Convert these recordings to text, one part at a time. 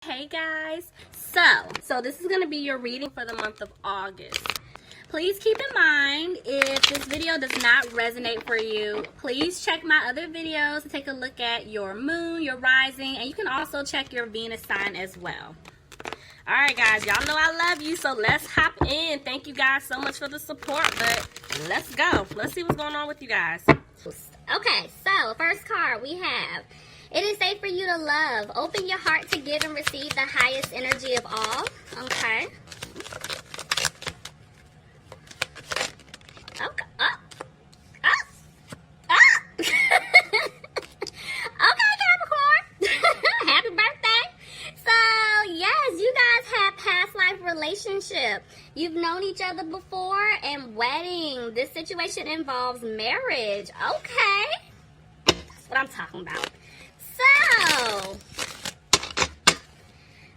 Hey guys, so this is going to be your reading for the month of August. Please keep in mind, if this video does not resonate for you, please check my other videos to take a look at your moon, your rising, and you can also check your Venus sign as well. Alright guys, y'all know I love you, so let's hop in. Thank you guys so much for the support, but let's go. Let's see what's going on with you guys. Okay, so first card we have, it is safe for you to love. Open your heart to give and receive the highest energy of all. Okay. Okay. Okay, Capricorn. Happy birthday. So, yes, you guys have past life relationship. You've known each other before and wedding. This situation involves marriage. Okay. That's what I'm talking about. So,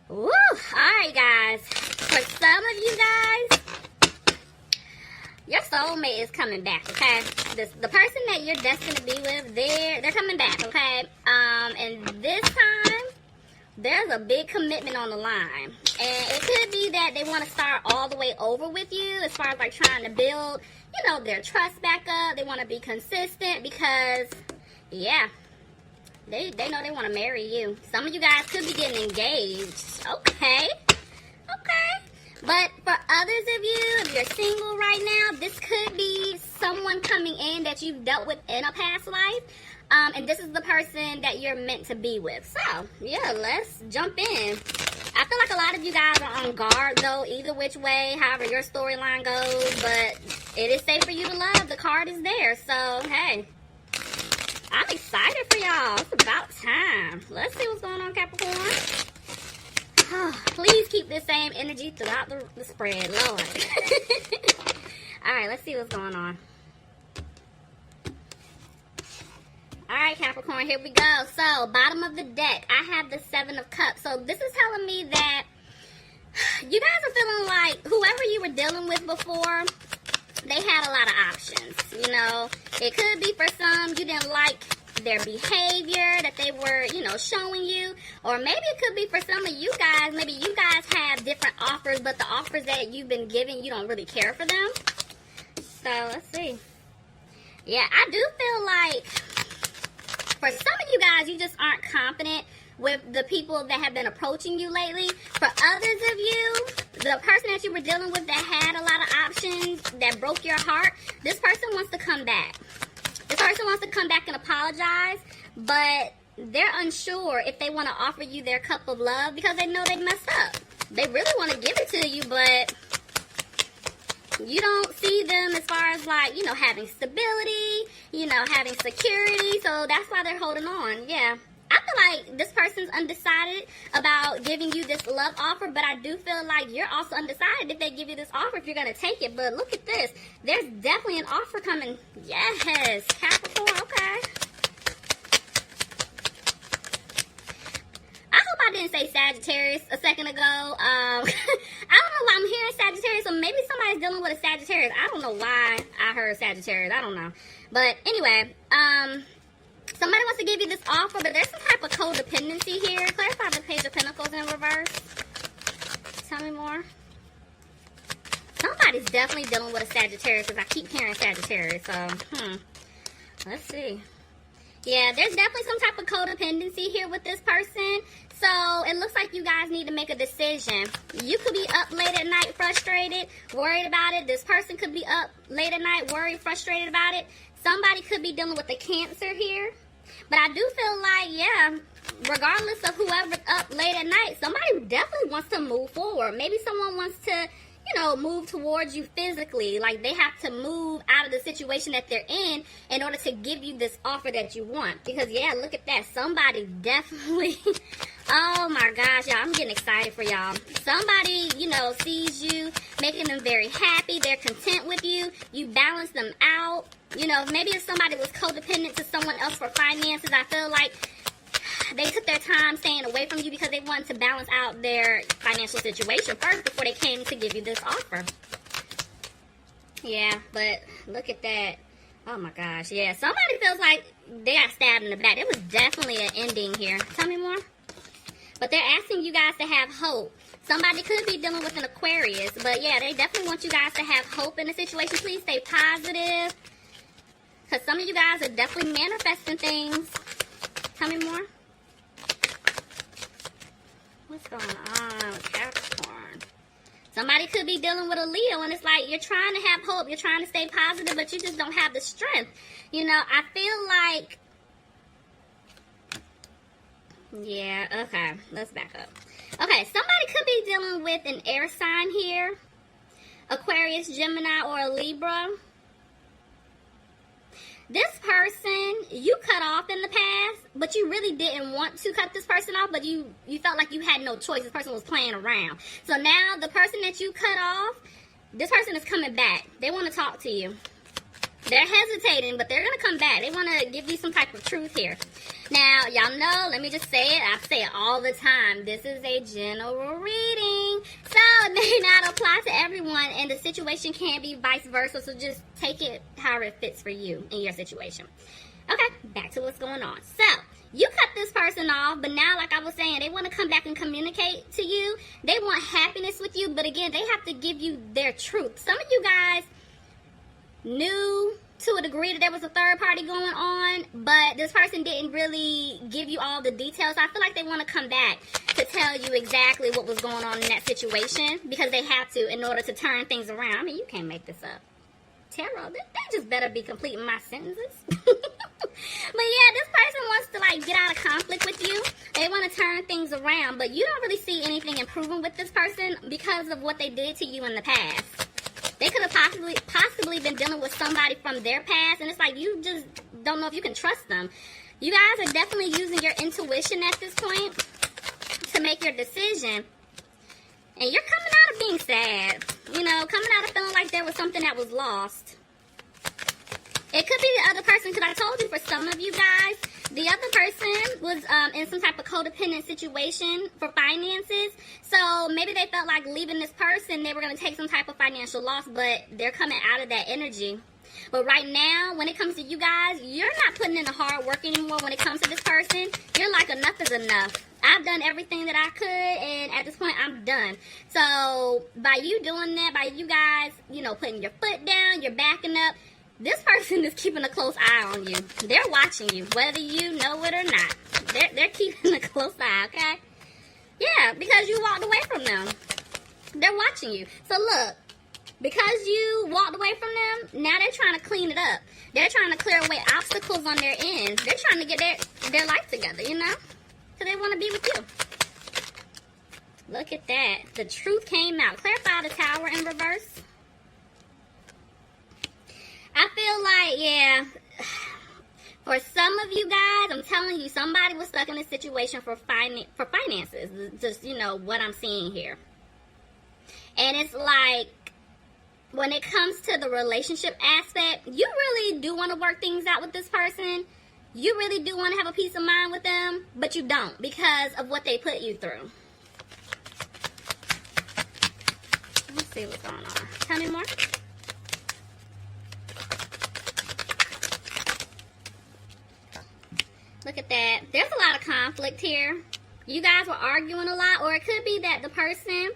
woo, alright guys, for some of you guys, your soulmate is coming back, okay? The person that you're destined to be with, they're coming back, okay? And this time, there's a big commitment on the line. And it could be that they want to start all the way over with you as far as like trying to build, you know, their trust back up. They want to be consistent because, yeah. They know they want to marry you. Some of you guys could be getting engaged. Okay. But for others of you, if you're single right now, this could be someone coming in that you've dealt with in a past life. And this is the person that you're meant to be with. So, yeah, let's jump in. I feel like a lot of you guys are on guard, though, either which way, however your storyline goes. But it is safe for you to love. The card is there. So, hey. I'm excited for y'all. It's about time. Let's see what's going on, Capricorn. Please keep this same energy throughout the spread, Lord. Alright, let's see what's going on. Alright, Capricorn, here we go. So, bottom of the deck, I have the 7 of Cups. So, this is telling me that you guys are feeling like whoever you were dealing with before, they had a lot of options, you know. It could be for some, you didn't like their behavior that they were, you know, showing you. Or maybe it could be for some of you guys, maybe you guys have different offers, but the offers that you've been given, you don't really care for them. So, let's see. Yeah, I do feel like for some of you guys, you just aren't confident with the people that have been approaching you lately. For others of you, the person that you were dealing with that had a lot of options, that broke your heart, this person wants to come back. This person wants to come back and apologize, but they're unsure if they want to offer you their cup of love because they know they messed up. They really want to give it to you, but you don't see them as far as like, you know, having stability, you know, having security, so that's why they're holding on, yeah. I feel like this person's undecided about giving you this love offer, but I do feel like you're also undecided if they give you this offer, if you're going to take it. But look at this. There's definitely an offer coming. Yes, Capricorn, okay. I hope I didn't say Sagittarius a second ago. I don't know why I'm hearing Sagittarius, so maybe somebody's dealing with a Sagittarius. I don't know why I heard Sagittarius. I don't know. But anyway, somebody wants to give you this offer, but there's some type of codependency here. Clarify the Page of Pentacles in reverse. Tell me more. Somebody's definitely dealing with a Sagittarius because I keep hearing Sagittarius. So, let's see. Yeah, there's definitely some type of codependency here with this person. So, it looks like you guys need to make a decision. You could be up late at night frustrated, worried about it. This person could be up late at night worried, frustrated about it. Somebody could be dealing with a Cancer here. But I do feel like, yeah, regardless of whoever's up late at night, somebody definitely wants to move forward. Maybe someone wants to, you know, move towards you physically. Like they have to move out of the situation that they're in order to give you this offer that you want. Because, yeah, look at that. Somebody definitely, oh my gosh, y'all, I'm getting excited for y'all. Somebody, you know, sees you, making them very happy. They're content with you. You balance them out. You know, maybe if somebody was codependent to someone else for finances, I feel like they took their time staying away from you because they wanted to balance out their financial situation first before they came to give you this offer. Yeah, but look at that. Oh my gosh, yeah. Somebody feels like they got stabbed in the back. There was definitely an ending here. Tell me more. But they're asking you guys to have hope. Somebody could be dealing with an Aquarius. But yeah, they definitely want you guys to have hope in the situation. Please stay positive. Because some of you guys are definitely manifesting things. Tell me more. What's going on with Capricorn? Somebody could be dealing with a Leo, and it's like you're trying to have hope. You're trying to stay positive, but you just don't have the strength. You know, I feel like... Yeah, okay. Let's back up. Okay, somebody could be dealing with an air sign here. Aquarius, Gemini, or a Libra. This person, you cut off in the past, but you really didn't want to cut this person off, but you felt like you had no choice. This person was playing around. So now the person that you cut off, this person is coming back. They want to talk to you. They're hesitating, but they're going to come back. They want to give you some type of truth here. Now, y'all know, let me just say it. I say it all the time. This is a general reading. So, it may not apply to everyone, and the situation can be vice versa. So, just take it however it fits for you in your situation. Okay, back to what's going on. So, you cut this person off, but now, like I was saying, they want to come back and communicate to you. They want happiness with you, but again, they have to give you their truth. Some of you guys knew to a degree that there was a third party going on, but this person didn't really give you all the details. I feel like they want to come back to tell you exactly what was going on in that situation because they have to in order to turn things around. I mean, you can't make this up. Tarot, they just better be completing my sentences. But yeah, this person wants to like get out of conflict with you. They want to turn things around, but you don't really see anything improving with this person because of what they did to you in the past. They could have possibly been dealing with somebody from their past, and it's like you just don't know if you can trust them. You guys are definitely using your intuition at this point to make your decision. And you're coming out of being sad. You know, coming out of feeling like there was something that was lost. It could be the other person, because I told you for some of you guys, the other person was in some type of codependent situation for finances. So maybe they felt like leaving this person, they were going to take some type of financial loss, but they're coming out of that energy. But right now, when it comes to you guys, you're not putting in the hard work anymore when it comes to this person. You're like, enough is enough. I've done everything that I could, and at this point, I'm done. So by you doing that, by you guys, you know, putting your foot down, you're backing up, this person is keeping a close eye on you. They're watching you, whether you know it or not. They're keeping a close eye, okay? Yeah, because you walked away from them. They're watching you. So look, because you walked away from them, now they're trying to clean it up. They're trying to clear away obstacles on their end. They're trying to get their life together, you know? So they want to be with you. Look at that. The truth came out. Clarify the Tower in reverse. I feel like, yeah, for some of you guys, I'm telling you, somebody was stuck in a situation for finances. Just, you know, what I'm seeing here. And it's like, when it comes to the relationship aspect, you really do want to work things out with this person. You really do want to have a peace of mind with them, but you don't because of what they put you through. Let's see what's going on. Tell me more. Look at that. There's a lot of conflict here. You guys were arguing a lot, or it could be that the person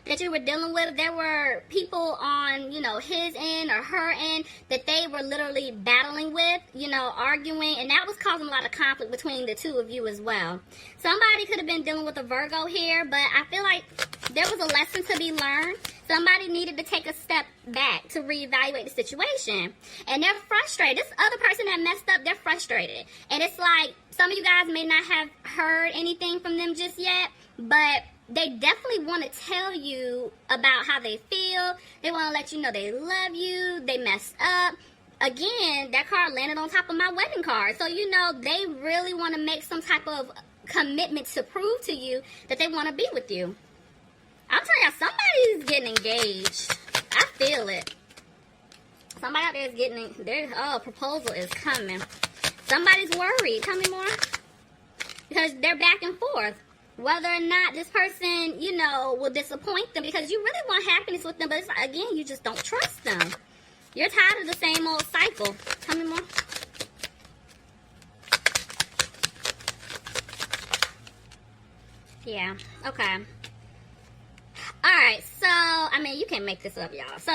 that you were dealing with, there were people on, you know, his end or her end that they were literally battling with, you know, arguing, and that was causing a lot of conflict between the two of you as well. Somebody could have been dealing with a Virgo here, but I feel like there was a lesson to be learned. Somebody needed to take a step back to reevaluate the situation. And they're frustrated. This other person that messed up, they're frustrated. And it's like, some of you guys may not have heard anything from them just yet, but they definitely want to tell you about how they feel. They want to let you know they love you. They messed up. Again, that card landed on top of my wedding card. So, you know, they really want to make some type of commitment to prove to you that they want to be with you. I'm telling y'all, somebody's getting engaged. I feel it. Somebody out there is getting, proposal is coming. Somebody's worried. Tell me more. Because they're back and forth. Whether or not this person, you know, will disappoint them. Because you really want happiness with them. But it's like, again, you just don't trust them. You're tired of the same old cycle. Tell me more. Yeah, okay. Alright, so, I mean, you can't make this up, y'all. So,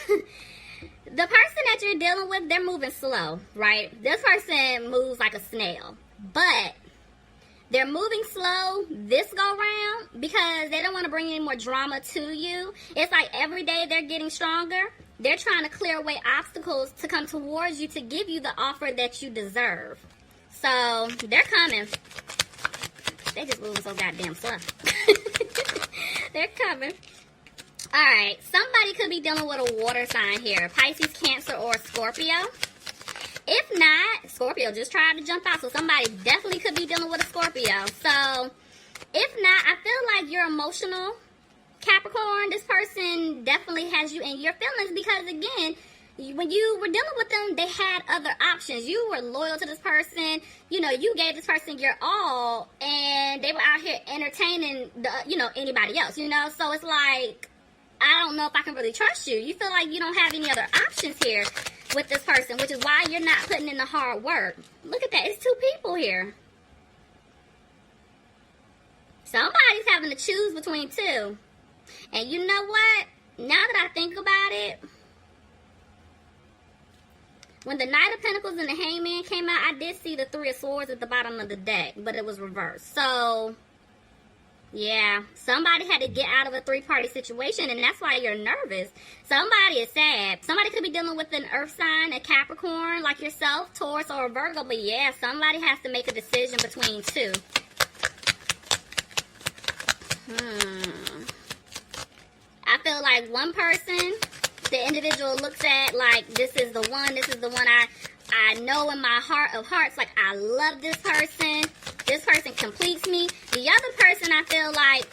the person that you're dealing with, they're moving slow, right? This person moves like a snail. But they're moving slow this go round because they don't want to bring any more drama to you. It's like every day they're getting stronger. They're trying to clear away obstacles to come towards you to give you the offer that you deserve. So, they're coming. They just moving so goddamn slow. They're coming. Alright, somebody could be dealing with a water sign here. Pisces, Cancer, or Scorpio. If not, Scorpio just tried to jump out, so somebody definitely could be dealing with a Scorpio. So, if not, I feel like you're emotional, Capricorn. This person definitely has you in your feelings because, again, when you were dealing with them, they had other options. You were loyal to this person. You know, you gave this person your all, and they were out here entertaining anybody else, So it's like, I don't know if I can really trust you. You feel like you don't have any other options here with this person, which is why you're not putting in the hard work. Look at that. It's two people here. Somebody's having to choose between two. And you know what? Now that I think about it, when the Knight of Pentacles and the Hangman came out, I did see the Three of Swords at the bottom of the deck, but it was reversed. So, yeah, somebody had to get out of a three-party situation, and that's why you're nervous. Somebody is sad. Somebody could be dealing with an earth sign, a Capricorn, like yourself, Taurus, or a Virgo, but yeah, somebody has to make a decision between two. I feel like one person, the individual looks at like, this is the one I know in my heart of hearts, like, I love this person completes me. The other person, I feel like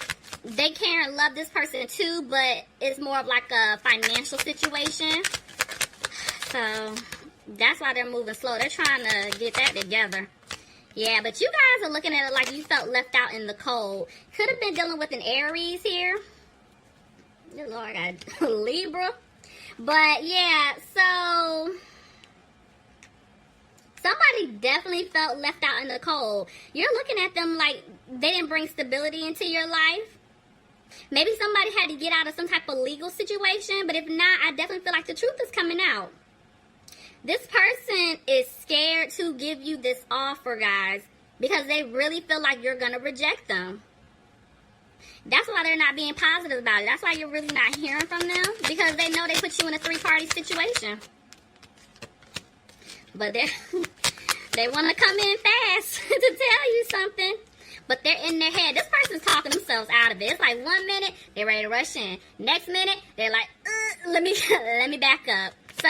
they care and love this person too, but it's more of like a financial situation. So that's why they're moving slow. They're trying to get that together. Yeah, but you guys are looking at it like you felt left out in the cold. Could have been dealing with an Aries here. Good Lord, I got a Libra. But yeah, so somebody definitely felt left out in the cold. You're looking at them like they didn't bring stability into your life. Maybe somebody had to get out of some type of legal situation, but if not, I definitely feel like the truth is coming out. This person is scared to give you this offer, guys, because they really feel like you're going to reject them. That's why they're not being positive about it. That's why you're really not hearing from them, because they know they put you in a three-party situation. But they want to come in fast to tell you something. But they're in their head. This person's talking themselves out of it. It's like 1 minute, they're ready to rush in. Next minute, they're like, let me back up. So,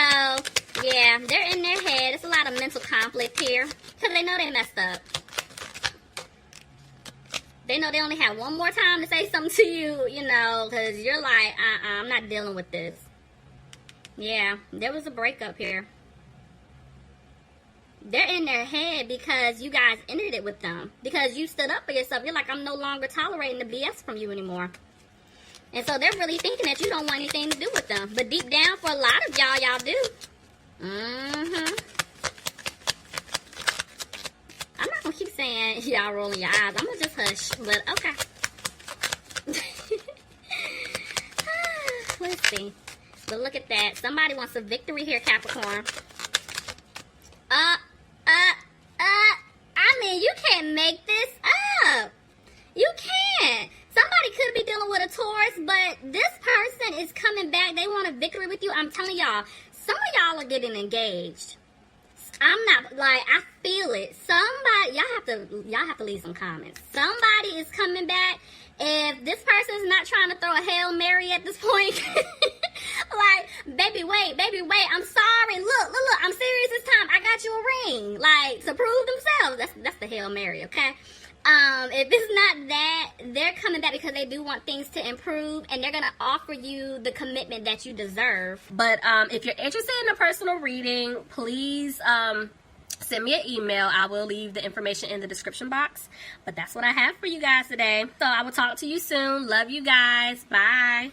yeah, they're in their head. It's a lot of mental conflict here, because they know they messed up. They know they only have one more time to say something to you, because you're like, I'm not dealing with this. Yeah, there was a breakup here. They're in their head because you guys ended it with them. Because you stood up for yourself. You're like, I'm no longer tolerating the BS from you anymore. And so they're really thinking that you don't want anything to do with them. But deep down, for a lot of y'all do. I'm not going to keep saying y'all rolling your eyes. I'm going to just hush. But, okay. Let's see. But look at that. Somebody wants a victory here, Capricorn. I mean, you can't make this up. You can't. Somebody could be dealing with a Taurus, but this person is coming back. They want a victory with you. I'm telling y'all, some of y'all are getting engaged. I'm not, like, I feel it. Somebody, y'all have to leave some comments. Somebody is coming back. If this person is not trying to throw a Hail Mary at this point, like, baby, wait, I'm sorry. Look, I'm serious this time. I got you a ring. Like, to prove themselves. That's the Hail Mary, okay? If it's not that, they're coming back because they do want things to improve, and they're going to offer you the commitment that you deserve. But if you're interested in a personal reading, please send me an email. I will leave the information in the description box. But that's what I have for you guys today. So I will talk to you soon. Love you guys. Bye.